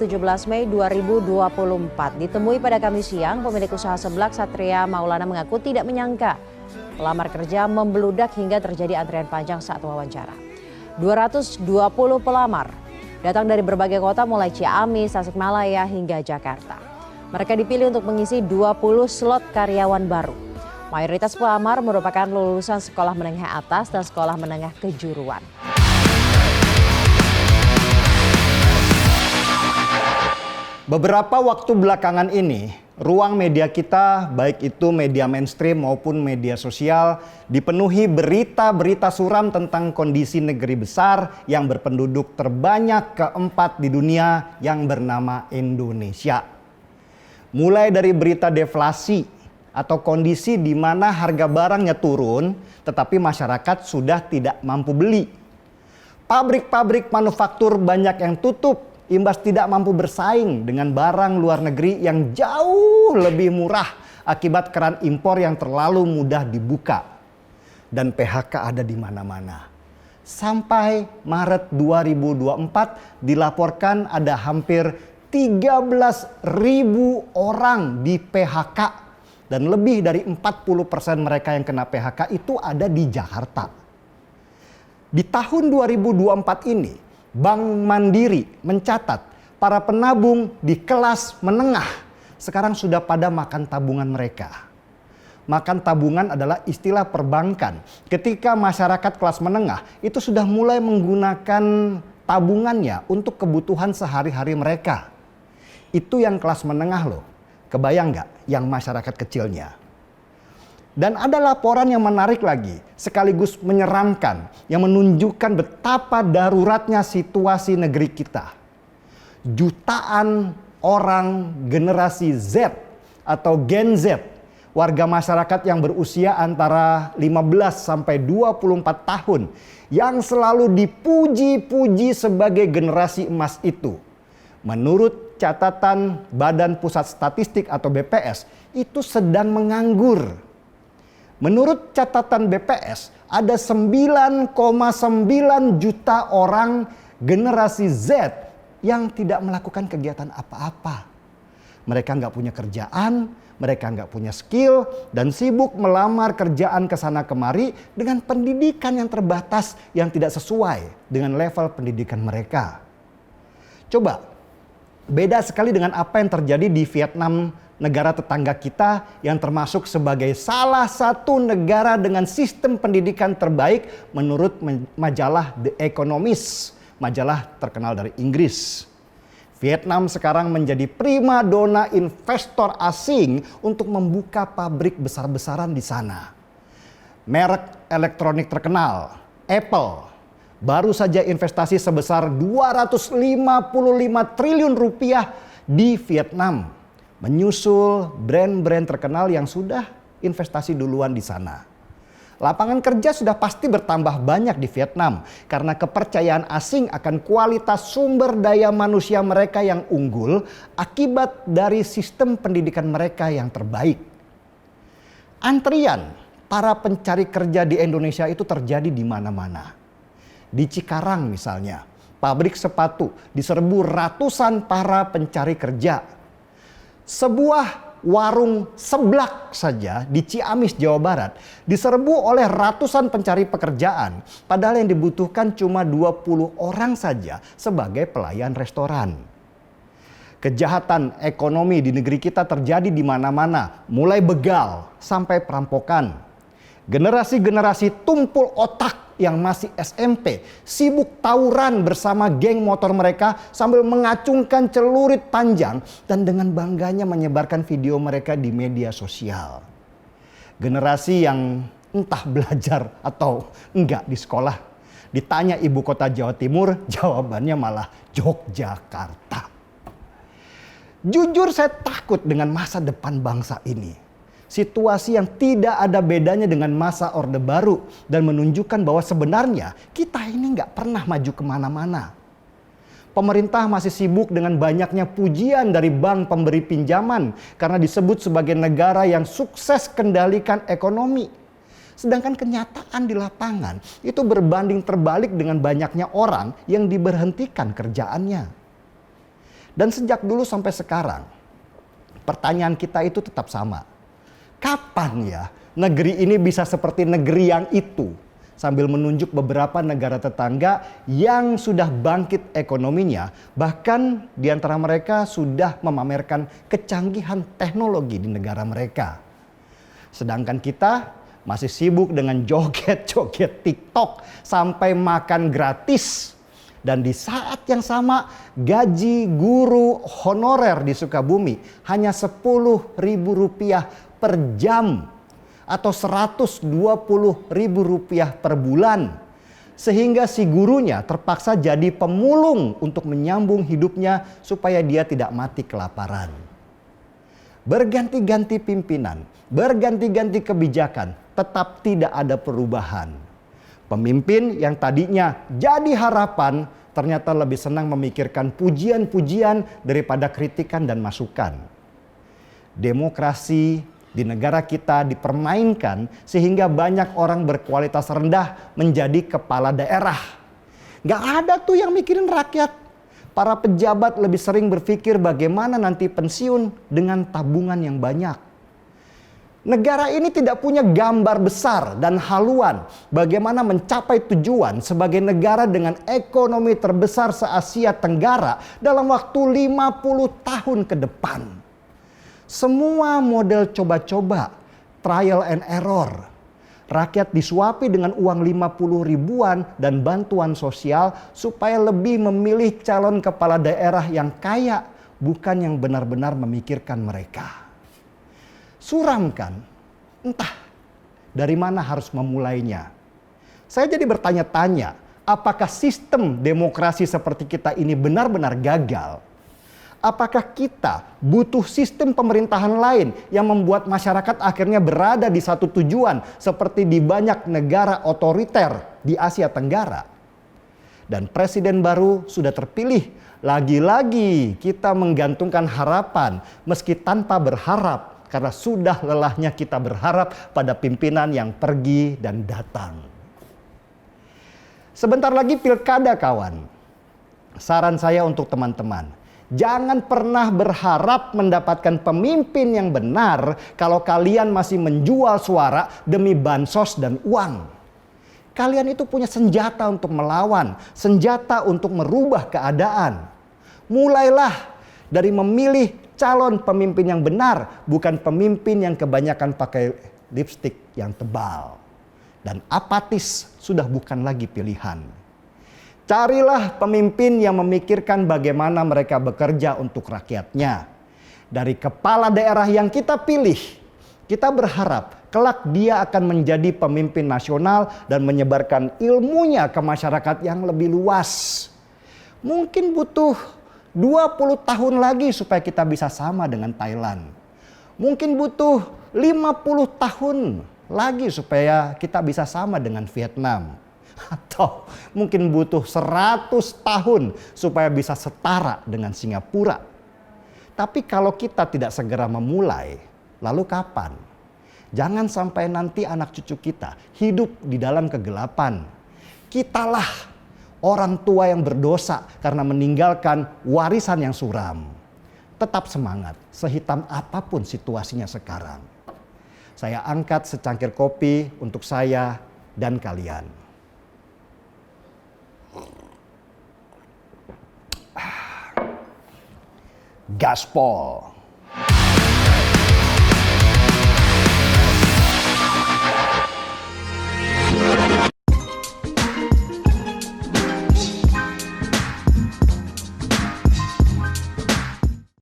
17 Mei 2024. Ditemui pada Kamis siang, pemilik usaha seblak Satria Maulana mengaku tidak menyangka pelamar kerja membludak hingga terjadi antrian panjang saat wawancara. 220 pelamar datang dari berbagai kota mulai Ciamis, Tasikmalaya hingga Jakarta. Mereka dipilih untuk mengisi 20 slot karyawan baru. Mayoritas pelamar merupakan lulusan sekolah menengah atas dan sekolah menengah kejuruan. Beberapa waktu belakangan ini, ruang media kita, baik itu media mainstream maupun media sosial, dipenuhi berita-berita suram tentang kondisi negeri besar yang berpenduduk terbanyak keempat di dunia yang bernama Indonesia. Mulai dari berita deflasi atau kondisi di mana harga barangnya turun, tetapi masyarakat sudah tidak mampu beli. Pabrik-pabrik manufaktur banyak yang tutup, imbas tidak mampu bersaing dengan barang luar negeri yang jauh lebih murah akibat keran impor yang terlalu mudah dibuka. Dan PHK ada di mana-mana. Sampai Maret 2024 dilaporkan ada hampir 13.000 orang di PHK. Dan lebih dari 40% mereka yang kena PHK itu ada di Jakarta. Di tahun 2024 ini, Bank Mandiri mencatat para penabung di kelas menengah sekarang sudah pada makan tabungan mereka. Makan tabungan adalah istilah perbankan. Ketika masyarakat kelas menengah itu sudah mulai menggunakan tabungannya untuk kebutuhan sehari-hari mereka. Itu yang kelas menengah loh. Kebayang nggak yang masyarakat kecilnya? Dan ada laporan yang menarik lagi, sekaligus menyeramkan, yang menunjukkan betapa daruratnya situasi negeri kita. Jutaan orang generasi Z atau Gen Z, warga masyarakat yang berusia antara 15 sampai 24 tahun, yang selalu dipuji-puji sebagai generasi emas itu. Menurut catatan Badan Pusat Statistik atau BPS, itu sedang menganggur. Menurut catatan BPS, ada 9,9 juta orang generasi Z yang tidak melakukan kegiatan apa-apa. Mereka nggak punya kerjaan, mereka nggak punya skill, dan sibuk melamar kerjaan ke sana kemari dengan pendidikan yang terbatas yang tidak sesuai dengan level pendidikan mereka. Coba, beda sekali dengan apa yang terjadi di Vietnam, negara tetangga kita yang termasuk sebagai salah satu negara dengan sistem pendidikan terbaik menurut majalah The Economist, majalah terkenal dari Inggris. Vietnam sekarang menjadi primadona investor asing untuk membuka pabrik besar-besaran di sana. Merek elektronik terkenal, Apple, baru saja investasi sebesar 255 triliun rupiah di Vietnam, menyusul brand-brand terkenal yang sudah investasi duluan di sana. Lapangan kerja sudah pasti bertambah banyak di Vietnam karena kepercayaan asing akan kualitas sumber daya manusia mereka yang unggul akibat dari sistem pendidikan mereka yang terbaik. Antrian para pencari kerja di Indonesia itu terjadi di mana-mana. Di Cikarang misalnya, pabrik sepatu diserbu ratusan para pencari kerja. Sebuah warung seblak saja di Ciamis, Jawa Barat diserbu oleh ratusan pencari pekerjaan, padahal yang dibutuhkan cuma 20 orang saja sebagai pelayan restoran. Kejahatan ekonomi di negeri kita terjadi di mana-mana, mulai begal sampai perampokan. Generasi-generasi tumpul otak yang masih SMP sibuk tawuran bersama geng motor mereka sambil mengacungkan celurit panjang dan dengan bangganya menyebarkan video mereka di media sosial. Generasi yang entah belajar atau enggak di sekolah. Ditanya ibu kota Jawa Timur, jawabannya malah Yogyakarta. Jujur saya takut dengan masa depan bangsa ini. Situasi yang tidak ada bedanya dengan masa Orde Baru dan menunjukkan bahwa sebenarnya kita ini nggak pernah maju kemana-mana. Pemerintah masih sibuk dengan banyaknya pujian dari bank pemberi pinjaman karena disebut sebagai negara yang sukses kendalikan ekonomi. Sedangkan kenyataan di lapangan itu berbanding terbalik dengan banyaknya orang yang diberhentikan kerjaannya. Dan sejak dulu sampai sekarang, pertanyaan kita itu tetap sama. Kapan ya negeri ini bisa seperti negeri yang itu? Sambil menunjuk beberapa negara tetangga yang sudah bangkit ekonominya, bahkan di antara mereka sudah memamerkan kecanggihan teknologi di negara mereka. Sedangkan kita masih sibuk dengan joget-joget TikTok sampai makan gratis. Dan di saat yang sama gaji guru honorer di Sukabumi hanya Rp10.000 per jam. Atau Rp120.000 per bulan. Sehingga si gurunya terpaksa jadi pemulung untuk menyambung hidupnya supaya dia tidak mati kelaparan. Berganti-ganti pimpinan, berganti-ganti kebijakan, tetap tidak ada perubahan. Pemimpin yang tadinya jadi harapan ternyata lebih senang memikirkan pujian-pujian daripada kritikan dan masukan. Demokrasi di negara kita dipermainkan sehingga banyak orang berkualitas rendah menjadi kepala daerah. Gak ada tuh yang mikirin rakyat. Para pejabat lebih sering berpikir bagaimana nanti pensiun dengan tabungan yang banyak. Negara ini tidak punya gambar besar dan haluan bagaimana mencapai tujuan sebagai negara dengan ekonomi terbesar se-Asia Tenggara dalam waktu 50 tahun ke depan. Semua model coba-coba, trial and error. Rakyat disuapi dengan uang 50 ribuan dan bantuan sosial supaya lebih memilih calon kepala daerah yang kaya, bukan yang benar-benar memikirkan mereka. Suram kan? Entah dari mana harus memulainya. Saya jadi bertanya-tanya, apakah sistem demokrasi seperti kita ini benar-benar gagal? Apakah kita butuh sistem pemerintahan lain yang membuat masyarakat akhirnya berada di satu tujuan seperti di banyak negara otoriter di Asia Tenggara? Dan presiden baru sudah terpilih. Lagi-lagi kita menggantungkan harapan meski tanpa berharap karena sudah lelahnya kita berharap pada pimpinan yang pergi dan datang. Sebentar lagi pilkada kawan. Saran saya untuk teman-teman. Jangan pernah berharap mendapatkan pemimpin yang benar kalau kalian masih menjual suara demi bansos dan uang. Kalian itu punya senjata untuk melawan, senjata untuk merubah keadaan. Mulailah dari memilih calon pemimpin yang benar, bukan pemimpin yang kebanyakan pakai lipstik yang tebal. Dan apatis sudah bukan lagi pilihan. Carilah pemimpin yang memikirkan bagaimana mereka bekerja untuk rakyatnya. Dari kepala daerah yang kita pilih, kita berharap kelak dia akan menjadi pemimpin nasional dan menyebarkan ilmunya ke masyarakat yang lebih luas. Mungkin butuh 20 tahun lagi supaya kita bisa sama dengan Thailand. Mungkin butuh 50 tahun lagi supaya kita bisa sama dengan Vietnam. Atau mungkin butuh 100 tahun supaya bisa setara dengan Singapura. Tapi kalau kita tidak segera memulai, lalu kapan? Jangan sampai nanti anak cucu kita hidup di dalam kegelapan. Kitalah orang tua yang berdosa karena meninggalkan warisan yang suram. Tetap semangat, sehitam apapun situasinya sekarang. Saya angkat secangkir kopi untuk saya dan kalian. Gaspol.